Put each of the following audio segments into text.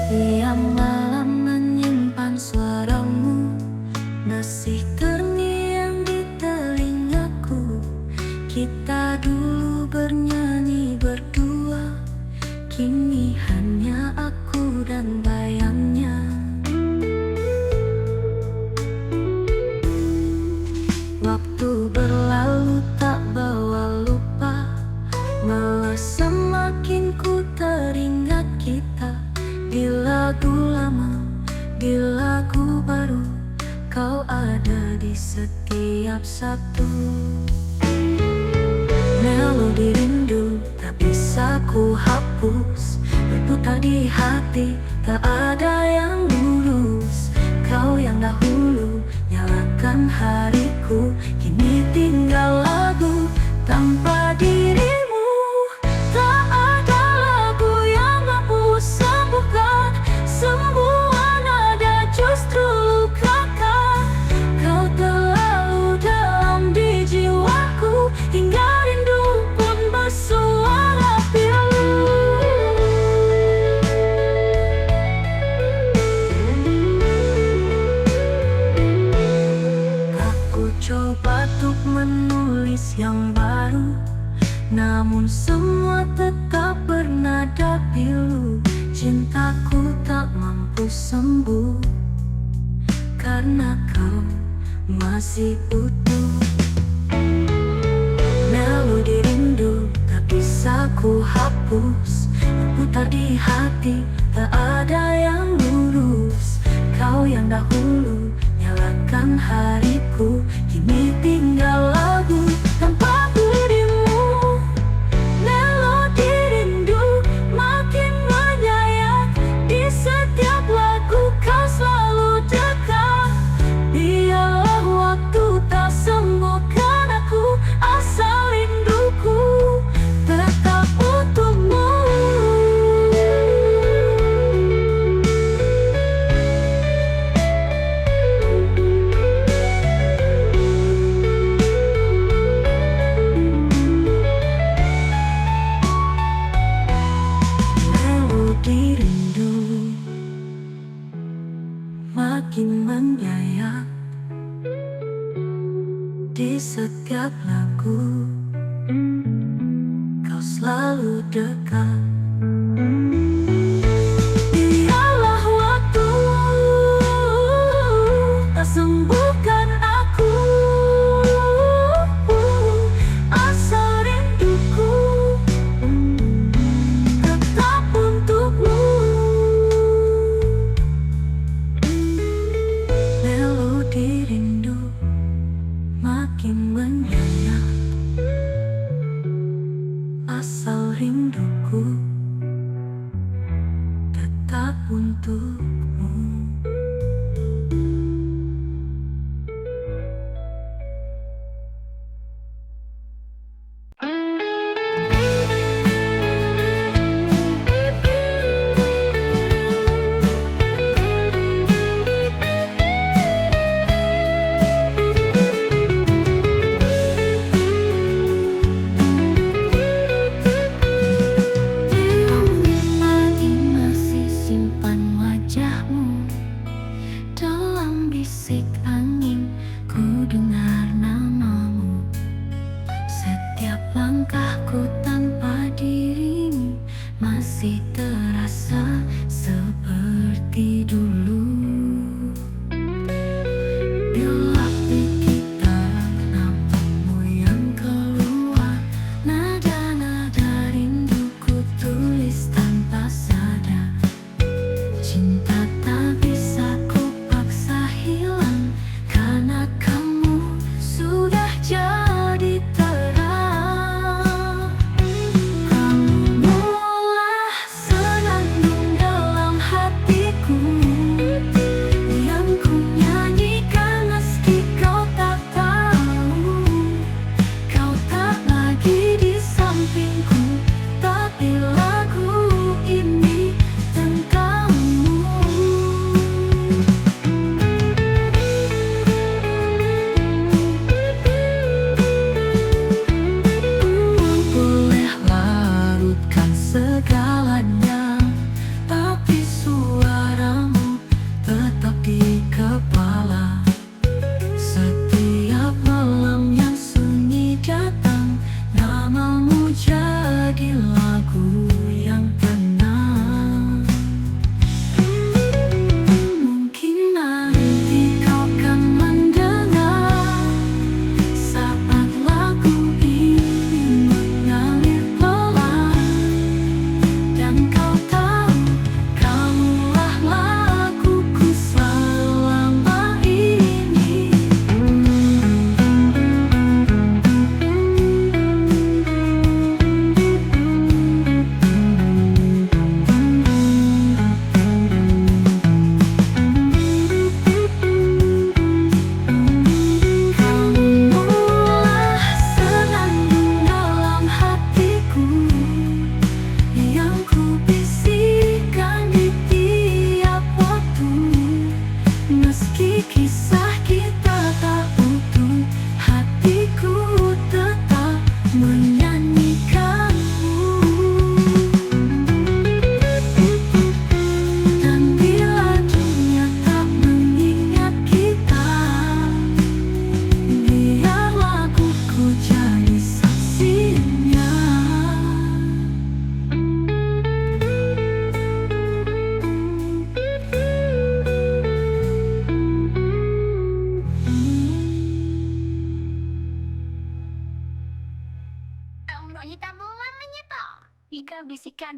Tiap malam menyimpan suaramu, masih terngiang di telingaku. Kita dulu bernyanyi berdua, kini hanya aku dan bayangnya. Waktu berlalu tak bawa lupa, malah semakin ku teringat kita. Di lagu lama, di lagu baru, kau ada di setiap satu. Melodi rindu tak bisa ku hapus, berputar di hati, tak ada yang lurus. Kau yang dahulu nyalakan hariku, kini tinggal lagu tanpa dirimu. Tak ada lagu yang mampu sembuhkan semua nada justru lukakan. Kau terlalu dalam di jiwaku, hingga rindu pun bersuara pilu. Aku coba untuk menulis yang baru, namun semua tetap bernada pilu. Cintaku tak mampu sembuh, karena kau masih utuh. Melodi rindu tak bisa ku hapus, berputar di hati, tak ada yang lurus. Kau yang dahulu nyalakan hariku, kini tinggal lagu tanpa dirimu. Melodi rindu makin menyayat, di setiap lagu kau selalu dekat. Biarlah waktu tak sembuhkan aku, asal rinduku tetap untukmu. Melodi rindu makin menyayat, di setiap lagu kau selalu dekat. Biarlah waktu tak sembuhkan aku, asal rinduku tetap untukmu. Melodi rindu makin menyayat, asal rinduku tetap untukmu. Lagi masih simpan wajahmu dalam bisik angin, ku dengar namamu. Setiap langkahku tanpa dirimu masih terasa seperti dulu. Bila kita nampakmu yang keluar, nada-nada rinduku tulis tanpa sadar. Cinta tak bisa ku paksa hilang, karena kamu sudah jadi terang. Kamulah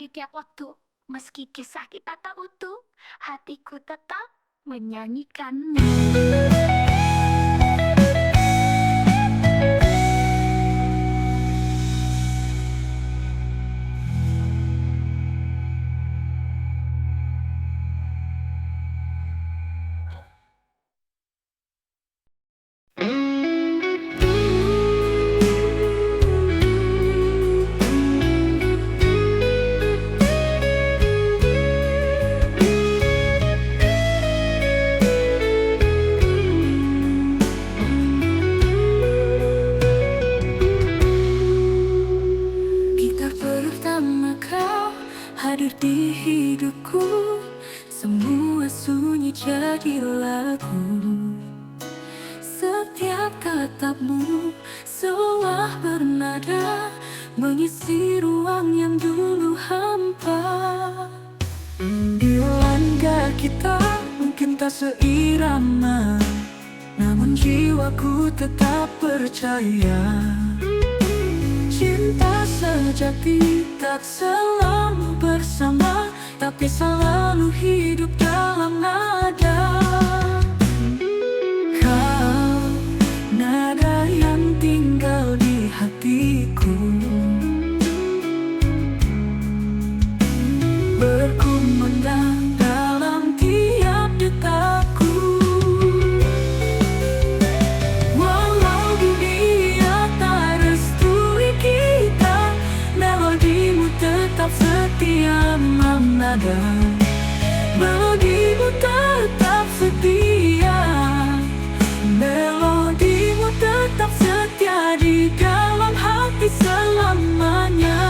di tiap waktu. Meski kisah kita tak utuh, hatiku tetap menyanyikanmu. Gitar pertama kau hadir di hidupku, semua sunyi jadi lagu. Setiap katamu seolah bernada, mengisi ruang yang dulu hampa. Di langkah kita mungkin tak seirama, namun jiwaku tetap percaya. Cinta sejati tak selalu bersama, tapi selalu hidup dalam nada. Kau, nada yang tinggal di hatiku, berkumandang dalam tiap detakku. Walau dunia tak restui kita, melodimu tetap setia menada. Melodimu tetap setia, melodimu tetap setia di dalam hati selamanya.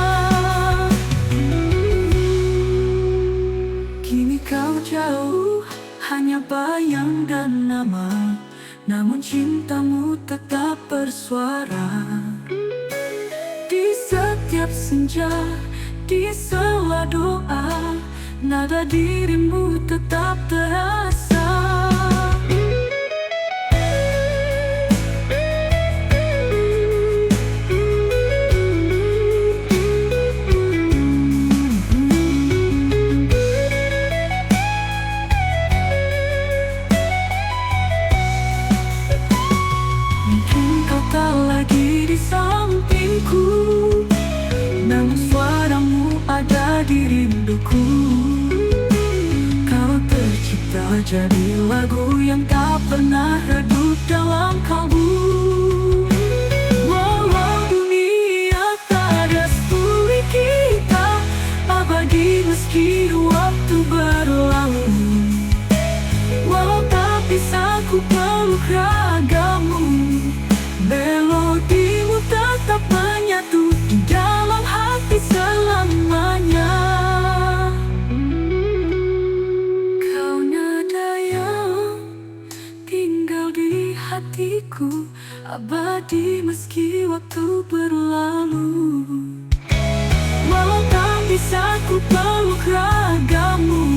Kini kau jauh, hanya bayang dan nama, namun cintamu tetap bersuara. Di setiap senja, di sela doa, nada dirimu tetap terasa. Mungkin kau tak lagi di sampingku, namun suaramu ada di rinduku. Kau tercipta jadi lagu yang tak pernah redup dalam kalbu. Walau dunia tak restui kita, abadi meski waktu berlalu. Walau tak bisa ku peluk ragamu, melodimu tetap menyatu di dalam hati selamanya. Kau nada yang tinggal di hatiku, abadi meski waktu berlalu. Walau tak bisa ku peluk ragamu,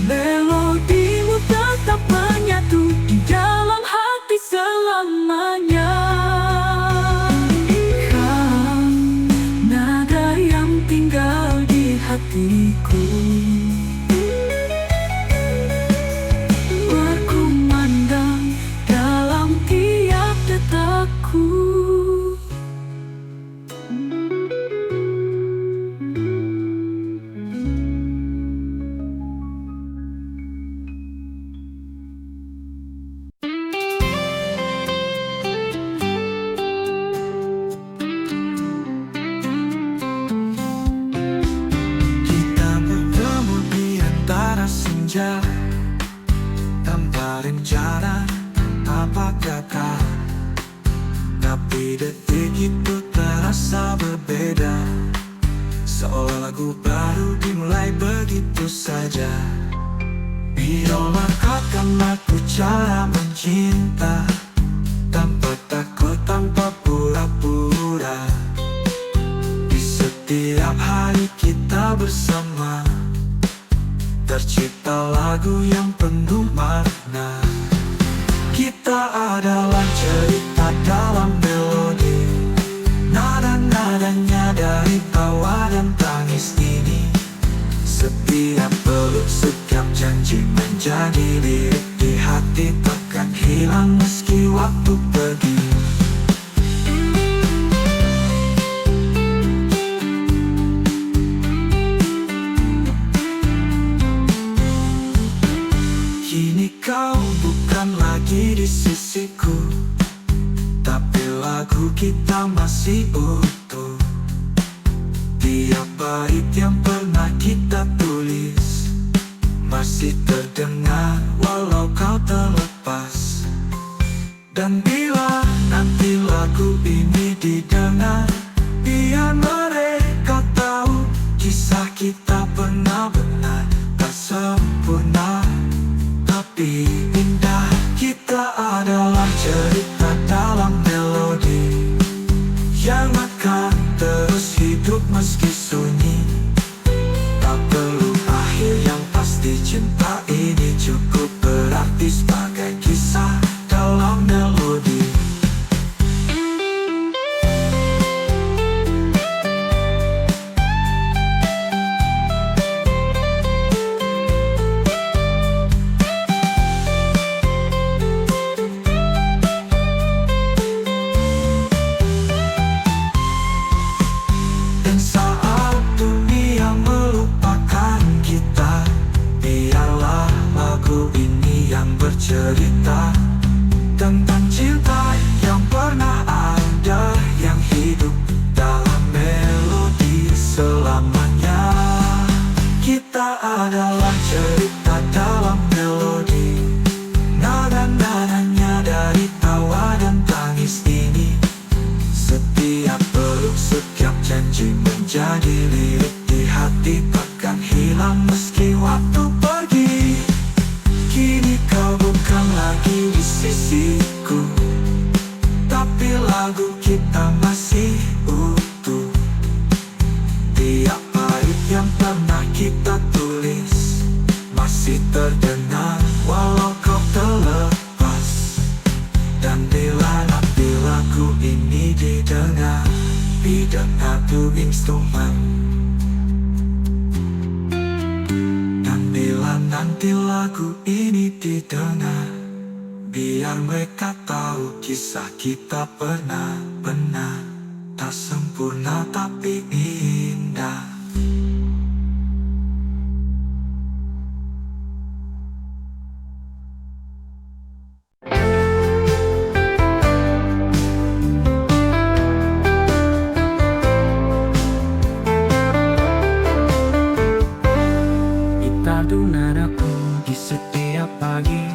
melodimu tetap menyatu di dalam hati selamanya. Kau, nada yang tinggal di hatiku, berkumandang dalam tiap detakku. Kita bertemu di antara senja, tanpa rencana, tanpa kata, tapi detik itu terasa berbeda, seolah lagu baru dimulai begitu saja. Biolarkan aku cara mencinta, tanpa takut, tanpa pura-pura. Di setiap hari kita bersama, tercipta lagu yang penuh makna. Kita adalah cerita dalam melodi, nada-nadanya dari tawa dan tangis ini. peluk setiap janji menjadi lirik di hati, takkan hilang meski waktu pergi. Kini kau bukan lagi di sisiku, tapi lagu kita masih utuh. Tiap bait yang pernah kita tulis masih terdengar walau kau terlepas. Dan bila nanti lagu ini didengar, biar mereka tahu kisah kita pernah benar. Tak sempurna tapi indah. Kita adalah cerita dalam melodi yang akan terus hidup meski sunyi. Tak perlu akhir yang pasti, cinta ini cukup berarti sebagai kisah dalam melodi. Dan saat dunia melupakan kita, biarlah lagu ini yang bercerita tentang cinta yang pernah ada, yang hidup dalam melodi selamanya. Kita adalah cerita dalam melodi, nada-nadanya dari tawa dan tangis ini. Setiap peluk, setiap janji menjadi lirik di hati, takkan hilang meski waktu pergi. Kini kau bukan lagi di sisiku, tapi lagu kita masih utuh. Tiap bait yang pernah kita tulis masih terdengar walau kau terlepas. Dan bila nanti lagu ini didengar tuh instrumen. Dan bila nanti lagu ini didengar, biar mereka tahu kisah kita pernah benar. Tak sempurna tapi indah. Itadu nadaku di setiap pagi,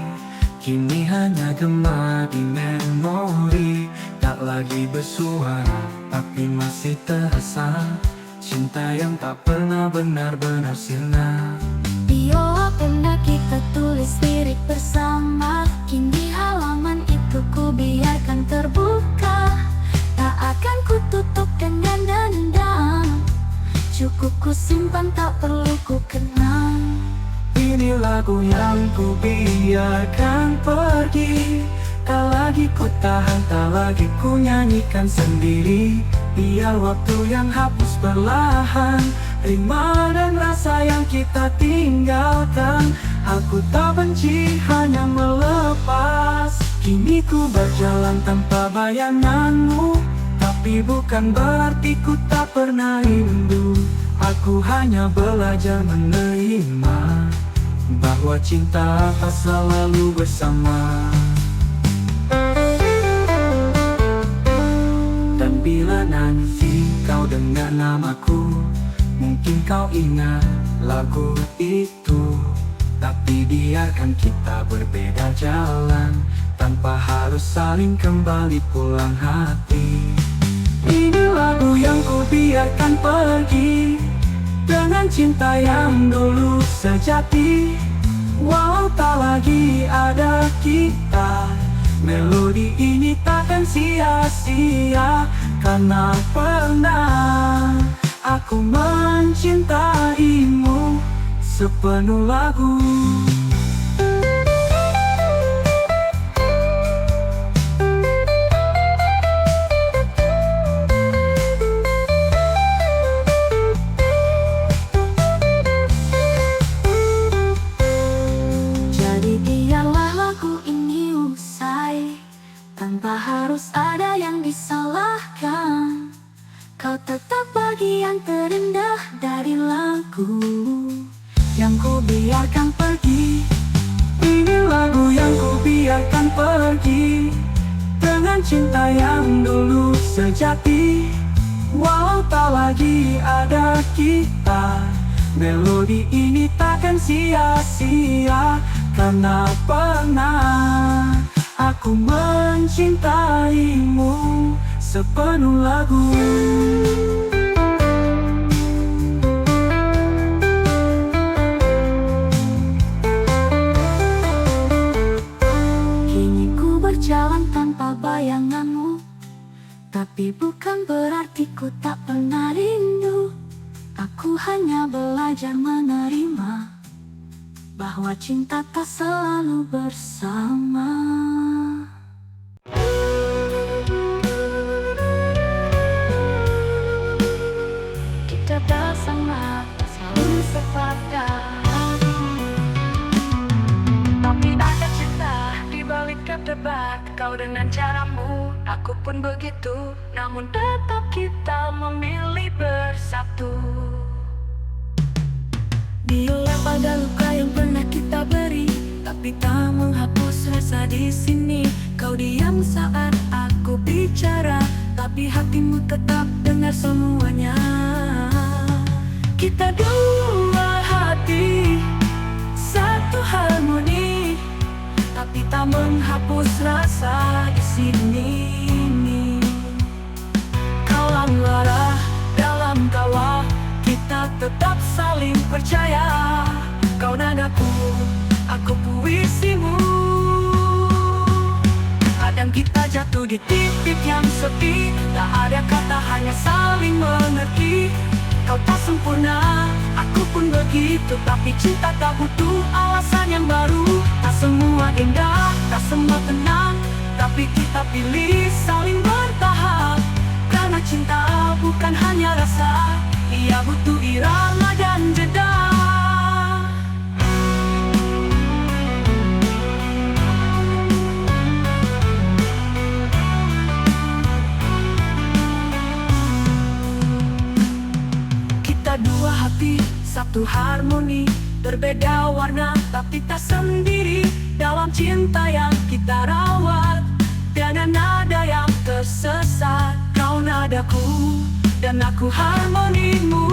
kini hanya gema di memori. Tak lagi bersuara, tapi masih terasa cinta yang tak pernah benar-benar sirna. Biola pernah kita tulis lirik bersama, kini halaman itu ku biarkan terbuka. Tak akan ku tutup dengan dendam, cukup ku simpan, tak perlu ku kenang. Ini lagu yang ku biarkan pergi, tak lagi ku tahan, tak lagi ku nyanyikan sendiri. Biar waktu yang hapus perlahan rima dan rasa yang kita tinggalkan. Aku tak benci, hanya melepas. Kini ku berjalan tanpa bayanganmu, tapi bukan berarti ku tak pernah rindu. Aku hanya belajar menerima bahwa cinta tak selalu bersama. Dan bila nanti kau dengar namaku, mungkin kau ingat lagu itu. Tapi biarkan kita berbeda jalan, tanpa harus saling kembali pulang hati. Ini lagu yang ku biarkan pergi, dengan cinta yang dulu sejati. Walau tak lagi ada kita, melodi ini takkan sia-sia. Karena pernah aku mencintaimu sepenuh lagu. bagian terendah dari lagu yang ku biarkan pergi. Ini lagu yang ku biarkan pergi, dengan cinta yang dulu sejati. Walau tak lagi ada kita, melodi ini takkan sia-sia. Karena pernah aku mencintaimu sepenuh lagu. Kini ku berjalan tanpa bayanganmu, tapi bukan berarti ku tak pernah rindu. Aku hanya belajar menerima bahwa cinta tak selalu bersama. Kita tak sama, tak selalu sepadan, tapi ada cinta di balik debat. Kau dengan caramu, aku pun begitu. Namun tetap kita memilih bersatu. Biola pada luka yang pernah kita beri, tapi tak menghapus rasa di sini. Kau diam saat aku bicara, tapi hatimu tetap dengar semuanya. Kita dua hati, satu harmoni, tapi tak menghapus rasa di sini. Kau lara dalam kawah, kita tetap saling percaya. Kau nadaku, aku puisimu. Kadang kita jatuh di titik yang sepi, tak ada kata, hanya saling mengerti. Kau tak sempurna, aku pun begitu, tapi cinta tak butuh alasan yang baru. Tak semua indah, tak semua tenang, tapi kita pilih saling bertahap. Karena cinta bukan hanya rasa, ia butuh irama dan jeda. Kita dua hati, satu harmoni, berbeda warna tapi tak sendiri. Dalam cinta yang kita rawat, tiada nada yang tersesat. Kau nadaku dan aku harmonimu.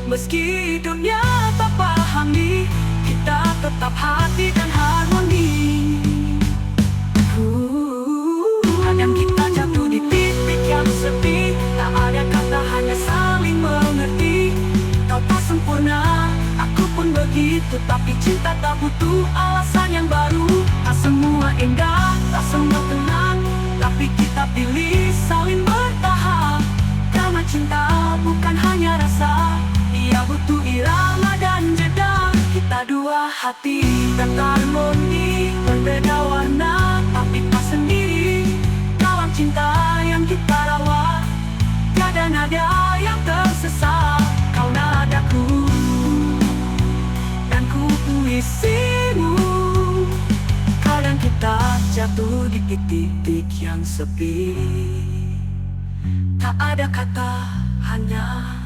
Meski dunia tak pahami, kita tetap hati dan harmoni. Kadang kita jatuh di titik yang sepi, tak ada kata, hanya saling mengerti. Kau tak sempurna, aku pun begitu, tapi cinta tak butuh alasan yang baru. Tak semua indah, tak semua tenang, tapi kita pilih saling bertahap. Karena cinta bukan hanya rasa, ia butuh irama dan jeda. Kita dua hati dan harmoni, berbeda warna tapi tak sendiri. Dalam cinta yang kita rawat, tiada nada yang tersesat. Kau nadaku dan ku puisimu. Kadang kita jatuh di titik yang sepi, tak ada kata, hanya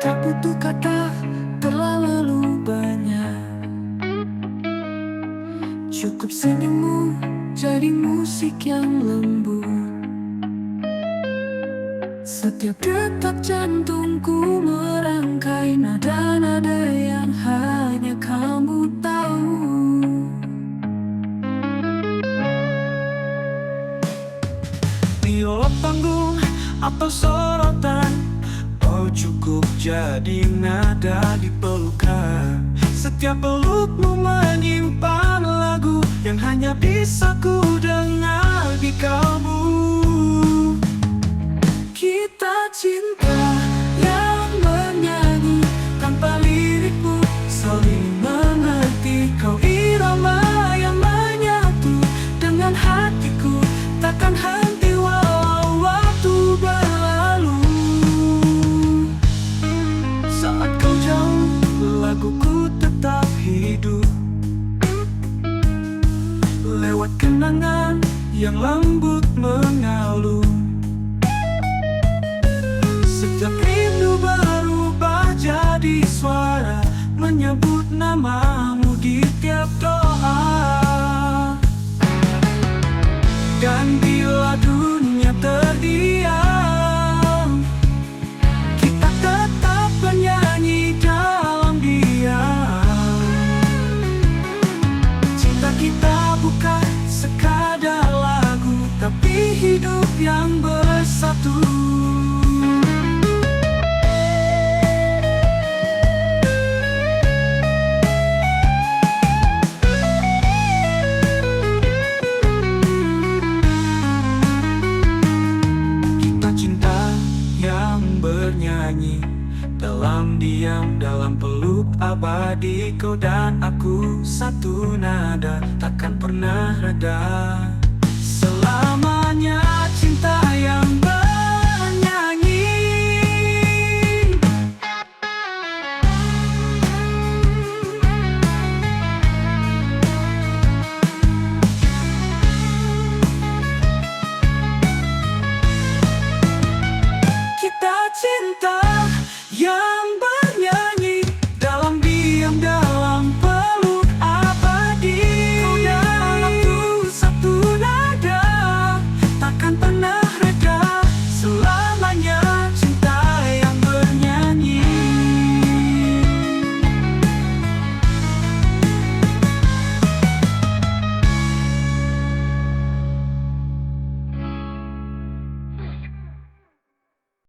tak butuh kata terlalu banyak. Cukup senyummu jadi musik yang lembut. Setiap detak jantungku merangkai nada-nada yang hanya kamu tahu. Biola panggung atau sorotan, oh cukup jadi nada di pelukan. Setiap pelukmu menyimpan lagu yang hanya bisa ku dengar di kalbu. Kita cinta yang menyanyi kenangan yang lembut mengalun. Setiap rindu berubah jadi suara menyebut namamu di tiap doa. Dan bila dunia terdiam, kita tetap bernyanyi dalam diam. Cinta kita bukan sekadar lagu, tapi hidup yang bersatu. Bernyanyi dalam diam, dalam peluk abadi. Kau dan aku satu nada, takkan pernah reda. Selamanya cinta yang